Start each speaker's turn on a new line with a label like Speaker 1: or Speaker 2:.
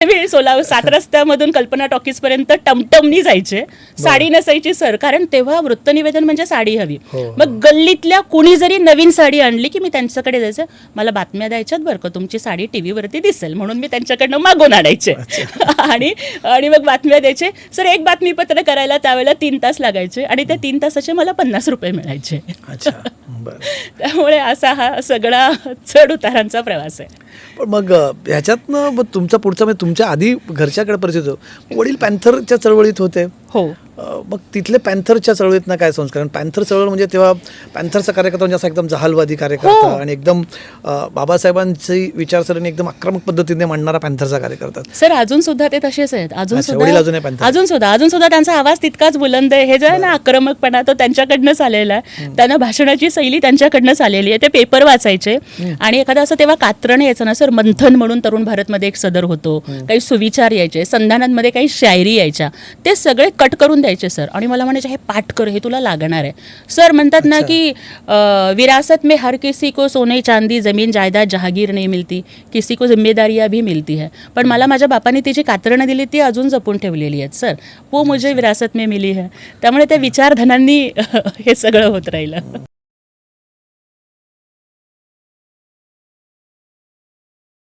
Speaker 1: मी 7 रस्त्यामधून कल्पना टॉकीजपर्यंत टमटमनी जायचे, साडी नसायची सर, कारण तेव्हा वृत्तनिवेदन म्हणजे साडी हवी. मग गल्लीतल्या कुणी जरी नवीन साडी आणली की मी त्यांच्याकडे जायचं, मला बातम्या द्यायच्यात बरं का, तुमची साडी टीव्हीवरती दिसेल, म्हणून मी त्यांच्याकडनं मागून आणायचे. आणि मग बातम्या द्यायचे सर. एक बातमीपत्र करायला त्यावेळेला 3 तास लागायचे आणि त्या 3 तासाचे मला 50 रुपये मिळायचे. त्यामुळे असा हा सगळा चढ उतारांचा प्रवास आहे.
Speaker 2: पण मग ह्याच्यातनं मग तुमचा पुढचा म्हणजे तुमच्या आधी घरच्याकडे परिचित होतो, वडील पॅन्थरच्या चळवळीत होते.
Speaker 1: हो.
Speaker 2: मग तिथले पॅन्थरच्या चळवळीतनं काय संस्कार? पॅन्थर चळवळ म्हणजे तेव्हा पॅन्थरचा कार्यकर्ता म्हणजे असा एकदम जहालवादी कार्यकर्ता आणि एकदम बाबासाहेबांची विचारसरणी एकदम आक्रमक पद्धतीने मांडणारा पॅन्थरचा कार्यकर्ता.
Speaker 1: सर अजून सुद्धा ते तसेच आहेत. अजून
Speaker 2: सुद्धा
Speaker 1: त्यांचा आवाज तितकाच बुलंद आहे. हे जे आहे ना आक्रमकपणा, तो त्यांच्याकडनंच आलेला आहे. त्यांना भाषणाची शैली त्यांच्याकडनंच आलेली आहे. ते पेपर वाचायचे आणि एखादा असं तेव्हा कात्रण यायचं ना सर, मंथन म्हणून तरुण भारतमध्ये एक सदर होतो, काही सुविचार यायचे, संधानांमध्ये काही शायरी यायच्या, ते सगळे कट करून द्यायचे सर. आणि मला म्हणायचे हे पाठ कर, हे तुला लागणार आहे. सर म्हणतात ना की विरासत में हर किसी को सोने चांदी जमीन जायदाद जहागीर नहीं मिलती, किसी को जिम्मेदारियां भी मिलती है. पण मला माझ्या बापाने ती जी कात्रणं दिली ती अजून जपून ठेवलेली आहेत सर. वो मुझे विरासत में मिली है. त्यामुळे त्या विचारधनांनी हे सगळं होत राहिलं.